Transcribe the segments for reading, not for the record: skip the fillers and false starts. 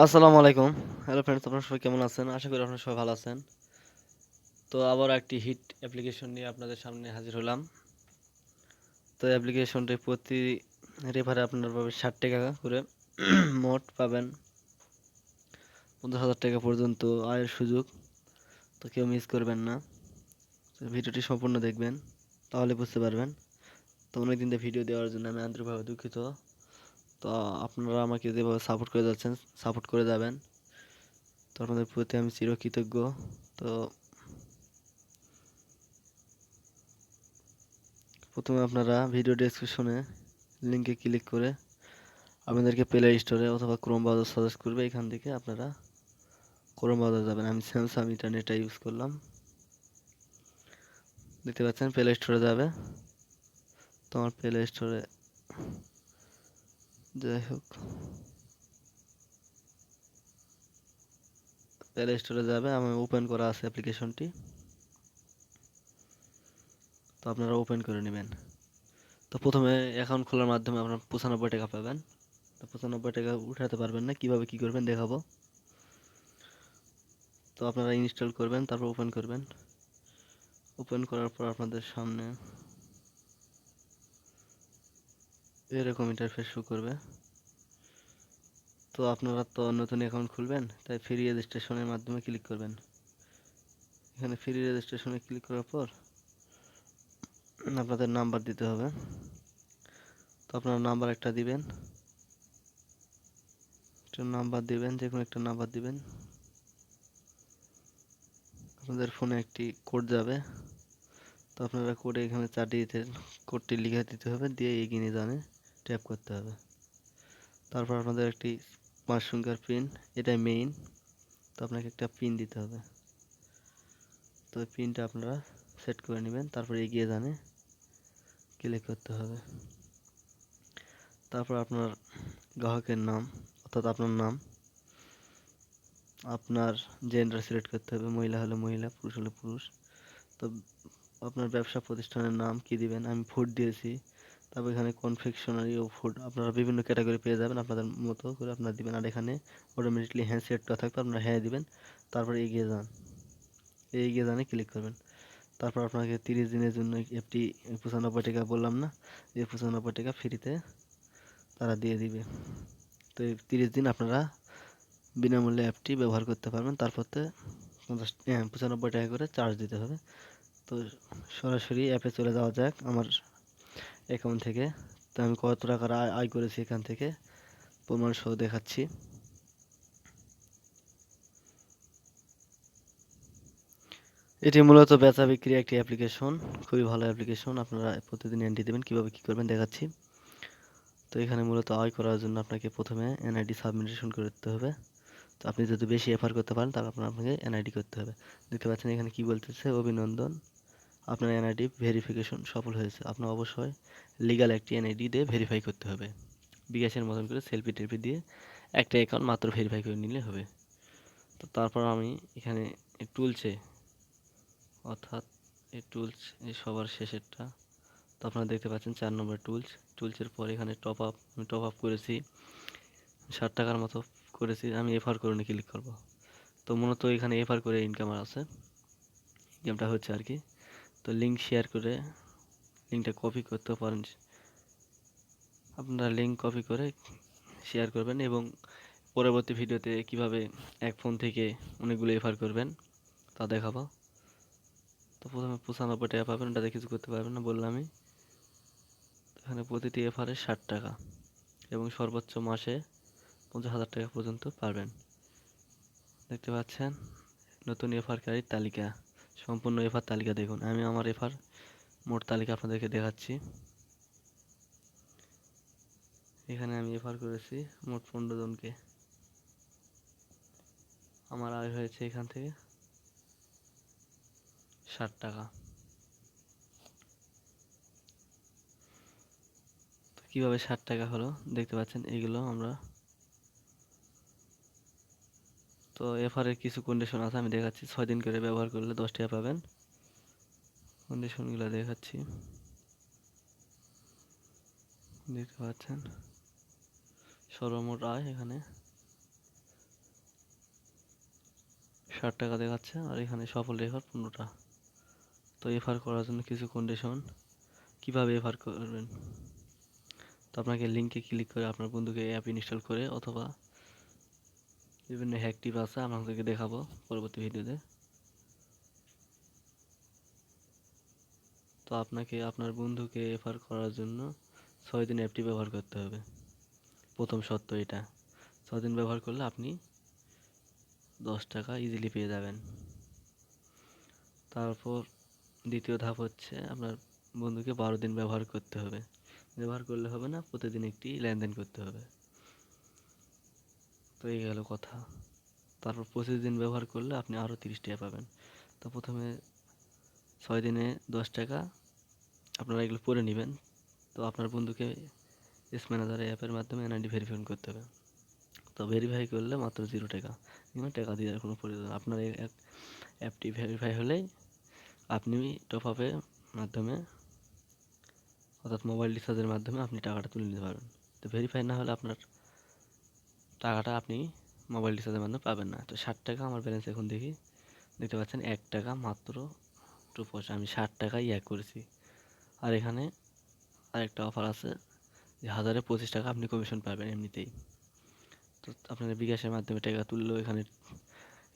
আসসালামু আলাইকুম। Hello friends, আপনারা সবাই কেমন আছেন? আশা করি আপনারা সবাই ভালো আছেন। তো আবার একটি হিট অ্যাপ্লিকেশন নিয়ে আপনাদের সামনে হাজির হলাম। তো অ্যাপ্লিকেশনটি প্রতি রেফারে আপনারা পাবেন 60 টাকা করে মোট পাবেন 50,000 টাকা পর্যন্ত আয়ের সুযোগ। তো কেউ মিস করবেন না। তো ভিডিওটি সম্পূর্ণ দেখবেন, তাহলে বুঝতে পারবেন। তো অনেকদিন ধরে ভিডিও দেওয়ার জন্য আমি আন্তরিকভাবে দুঃখিত। তো আপনারা আমাকে যেভাবে সাপোর্ট করে যাচ্ছেন, সাপোর্ট করে যাবেন। তো আপনাদের প্রতি আমি চিরকৃতজ্ঞ। তো প্রথমে আপনারা ভিডিও ডেসক্রিপশনে লিঙ্কে ক্লিক করে আপনাদেরকে প্লে স্টোরে অথবা ক্রোম ব্রাউজার সাজেস্ট করবে। এখান থেকে আপনারা ক্রোম ব্রাউজার যাবেন। আমি স্যামসাং ইন্টারনেটটা ইউজ করলাম। দেখতে পাচ্ছেন প্লে স্টোরে যাবে। তো আমার প্লে স্টোরে যাই হোক প্লে স্টোরে যাবে, আমি ওপেন করা আছে অ্যাপ্লিকেশনটি। তো আপনারা ওপেন করে নেবেন। তো প্রথমে অ্যাকাউন্ট খোলার মাধ্যমে আপনারা 95 টাকা পাবেন। তো 95 টাকা উঠাতে পারবেন না, কিভাবে কি করবেন দেখাবো। তো আপনারা ইনস্টল করবেন, তারপর ওপেন করবেন। ওপেন করার পর আপনাদের সামনে এরকম ইন্টারফেস শো করবে। তো আপনারা তো নতুন অ্যাকাউন্ট খুলবেন, তাই ফ্রি রেজিস্ট্রেশনের মাধ্যমে ক্লিক করবেন। এখানে ফ্রি রেজিস্ট্রেশনে ক্লিক করার পর আপনাদের নাম্বার দিতে হবে। তো আপনারা নাম্বার একটা দিবেন, যে কোনো একটা নাম্বার দিবেন। আপনাদের ফোনে একটি কোড যাবে। তো আপনারা কোডে এখানে 4 ডিজিটের কোডটি লিখে দিতে হবে, দিয়ে এগিয়ে নিয়ে জানে ট্যাপ করতে হবে। তারপর আপনাদের একটি 5 সংখ্যার পিন, এটাই মেইন। তো আপনাকে একটা পিন দিতে হবে। তো ওই পিনটা আপনারা সেট করে নেবেন, তারপর এগিয়ে জানে ক্লিক করতে হবে। তারপর আপনার গ্রাহকের নাম, অর্থাৎ আপনার নাম, আপনার জেন্ডার সিলেক্ট করতে হবে, মহিলা হলে মহিলা, পুরুষ হলে পুরুষ। তো আপনার ব্যবসা প্রতিষ্ঠানের নাম কি দিবেন, আমি ফুড দিয়েছি। তারপর এখানে কনফেকশনারি ও ফুড আপনারা বিভিন্ন ক্যাটাগরি পেয়ে যাবেন, আপনাদের মতো করে আপনারা দিবেন। আর এখানে অটোমেটিকলি হ্যাঁ সিলেক্ট করা থাকবে, আপনারা হ্যাঁ দিবেন। তারপর এগিয়ে যান, এগিয়ে জানে ক্লিক করবেন। তারপর আপনাকে 30 দিনের জন্য অ্যাপটি 95 টাকা বললাম না, এই 95 টাকা ফ্রিতে তারা দিয়ে দিবে। তো এই 30 দিন আপনারা বিনামূল্যে অ্যাপটি ব্যবহার করতে পারবেন। তারপরে 95 টাকা করে চার্জ দিতে হবে। তো সরাসরি অ্যাপে চলে যাওয়া যাক আমার অ্যাকাউন্ট থেকে। তো আমি কত টাকার আয় করেছি এখান থেকে প্রমাণ সহ দেখাচ্ছি। এটি মূলত বেচা বিক্রি একটি অ্যাপ্লিকেশন, খুবই ভালো অ্যাপ্লিকেশন। আপনারা প্রতিদিন এন্ট্রি দেবেন, কীভাবে কী করবেন দেখাচ্ছি। তো এখানে মূলত আয় করার জন্য আপনাকে প্রথমে এনআইডি সাবমিশন করতে হবে। তো আপনি যদি বেশি এফার করতে পারেন তাহলে আপনাকে এনআইডি করতে হবে। দেখতে পাচ্ছেন এখানে কি বলতেছে, অভিনন্দন, আপনার এনআইডি ভেরিফিকেশন সফল হয়েছে। আপনার অবশ্যই লিগ্যাল একটি এনআইডি দিয়ে ভেরিফাই করতে হবে। বিকাশের মতন করে সেলফি টেলফি দিয়ে একটা অ্যাকাউন্ট মাত্র ভেরিফাই করে নিলে হবে। তো তারপর আমি এখানে টুলসে, অর্থাৎ এই টুলস এই সবার শেষেরটা। তো আপনারা দেখতে পাচ্ছেন 4 নম্বর টুলসের পর এখানে টপ আপ, আমি টপ আপ করেছি 60 টাকার মতো করেছি। আমি এফার করে ক্লিক করব। তো মূলত এখানে এফার করে ইনকাম আছে, ইনকামটা হচ্ছে আর কি। তো লিঙ্ক শেয়ার করে লিঙ্কটা কপি করতে পারেন, আপনারা লিঙ্ক কপি করে শেয়ার করবেন এবং পরবর্তী ভিডিওতে কিভাবে এক ফোন থেকে অনেকগুলো এফার করবেন তা দেখাবো। তো প্রথমে 95 টাকা পাবেন, ওটাতে কিছু করতে পারবেন না বললামই। এখানে প্রতিটি এফারে 60 টাকা এবং সর্বোচ্চ মাসে 50,000 টাকা পর্যন্ত পাবেন। দেখতে পাচ্ছেন নতুন এফারকারীর তালিকা, সম্পূর্ণ এফার তালিকা দেখুন। আমি আমার এফার মোট তালিকা আপনাদেরকে দেখাচ্ছি। এখানে আমি এফার করেছি মোট 15 জনকে। আমার আয় হয়েছে এখান থেকে 60 টাকা। তো কীভাবে 60 টাকা হলো দেখতে পাচ্ছেন, এগুলো আমরা। তো এফারের কিছু কন্ডিশন আছে, আমি দেখাচ্ছি। 6 দিন করে ব্যবহার করলে 10 টাকা পাবেন। কন্ডিশনগুলো দেখাচ্ছি, দেখতে পাচ্ছেন। সর্বমোট আয় এখানে ৳৬০ দেখাচ্ছে আর এখানে সফল রেফার ১৫টা। তো রেফার করার জন্য কিছু কন্ডিশন, কিভাবে রেফার করবেন। তো আপনাকে লিঙ্কে ক্লিক করে আপনার বন্ধুকে অ্যাপ ইনস্টল করে অথবা বিভিন্ন হ্যাক টিপ আছে আপনাদেরকে দেখাবো পরবর্তী ভিডিওতে। তো আপনাকে আপনার বন্ধুকে রেফার করার জন্য ৬ দিন অ্যাপটি ব্যবহার করতে হবে। প্রথম শর্ত এটা, ৬ দিন ব্যবহার করলে আপনি $10 ইজিলি পেয়ে যাবেন। তারপর দ্বিতীয় ধাপ হচ্ছে আপনার বন্ধুকে ১২ দিন ব্যবহার করতে হবে। ব্যবহার করলে হবে না, প্রতিদিন একটি লেনদেন করতে হবে। তো এই গেল কথা। তারপর ২৫ দিন ব্যবহার করলে আপনি আরও ৩০ টাকা পাবেন। তো প্রথমে ৬ দিনে $10 আপনারা এগুলো পড়ে নেবেন। তো আপনার বন্ধুকে স্ম্যানেজার অ্যাপের মাধ্যমে এনআইডি ভেরিফাই করতে হবে। তো ভেরিফাই করলে মাত্র $0, এখানে টাকা দেওয়ার কোনো প্রয়োজন। আপনার এই অ্যাপটি ভেরিফাই হলেই আপনি টপ আপের মাধ্যমে অর্থাৎ মোবাইল রিচার্জের মাধ্যমে আপনি টাকাটা তুলে নিতে পারবেন। তো ভেরিফাই না হলে আপনার টাকাটা আপনি মোবাইল রিচার্জের মাধ্যমে পাবেন না। তো $60 আমার ব্যালেন্স এখন দেখি, দেখতে পাচ্ছেন $1 মাত্র 2 পয়সা। আমি $60 করেছি। আর এখানে আরেকটা অফার আছে যে 1000-এ $25 আপনি কমিশন পাবেন এমনিতেই। তো আপনারা বিকাশের মাধ্যমে টাকা তুললেও এখানে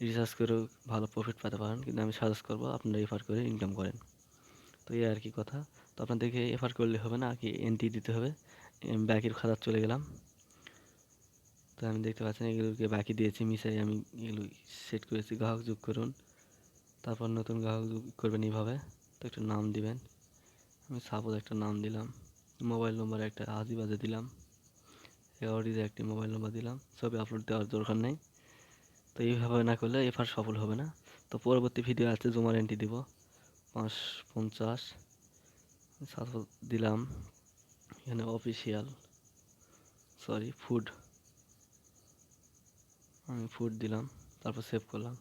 রিচার্জ করেও ভালো প্রফিট পেতে পারেন, কিন্তু আমি সাজেস্ট করবো আপনারা রেফার করে ইনকাম করেন। তো এই আর কি কথা। তো আপনাদেরকে রেফার করলে হবে না, আগে এন্ট্রি দিতে হবে। আমি বাকির খাতায় চলে গেলাম। তো আমি দেখতে পাচ্ছেন এগুলোকে বাকি দিয়েছি মিশাই আমি এগুলো সেট করেছি। গ্রাহক যোগ করুন, তারপর নতুন গ্রাহক যোগ করবেন এইভাবে। তো একটা নাম দিবেন, আমি সাপোজ একটা নাম দিলাম, মোবাইল নম্বর একটা আজে বাজে দিলাম, 11 একটি মোবাইল নম্বর দিলাম। ছবি আপলোড দেওয়ার দরকার নেই। তো এইভাবে না করলে এফআর সফল হবে না। তো পরবর্তী ভিডিও আছে জমার এন্ট্রি দিব ৫50 সাপোজ দিলাম। এখানে অফিসিয়াল ফুড, আমি ফুড দিলাম, তারপর সেভ করলাম।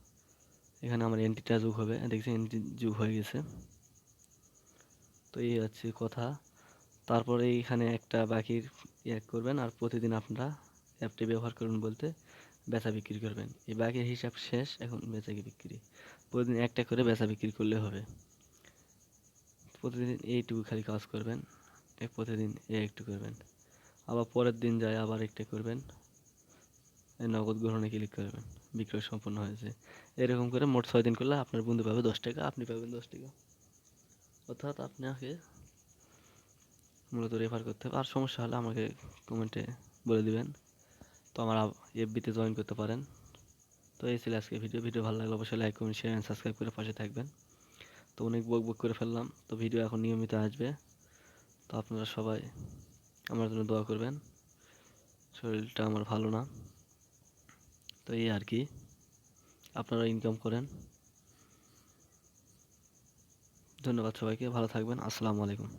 এখানে আমার এন্ট্রিটা যোগ হবে, দেখছি এন্ট্রি যোগ হয়ে গেছে। তো এই হচ্ছে কথা। তারপরে এইখানে একটা বাকির করবেন আর প্রতিদিন আপনারা অ্যাপটি ব্যবহার করুন বলতে বেচা বিক্রি করবেন। এই বাকির হিসাব শেষ, এখন বেচা বিক্রি। প্রতিদিন একটা করে বেচা বিক্রি করলে হবে। প্রতিদিন এইটুকু খালি কাজ করবেন, প্রতিদিন একটু করবেন। আবার পরের দিন যায় আবার একটা করবেন, এই নগদ গ্রহণে ক্লিক করবেন, বিক্রয় সম্পন্ন হয়েছে। এরকম করে মোট ৬ দিন করলে আপনার বন্ধু পাবে $10, আপনি পাবেন $10। অর্থাৎ আপনাকে মূলত রেফার করতে হবে। আর সমস্যা হলে আমাকে কমেন্টে বলে দিবেন। তো আমার এফবিতে জয়েন করতে পারেন। তো এই ছিল আজকে ভিডিও ভালো লাগলে অবশ্যই like comment share and subscribe করে পাশে থাকবেন। তো অনেক বক করে ফেললাম, তো ভিডিও এখন নিয়মিত আসবে। তো আপনারা সবাই আমার জন্য দোয়া করবেন, শরীরটা আমার ভালো না। তো এই আর কি, আপনারা ইনকাম করেন। ধন্যবাদ সবাইকে, ভালো থাকবেন। আসসালামু আলাইকুম।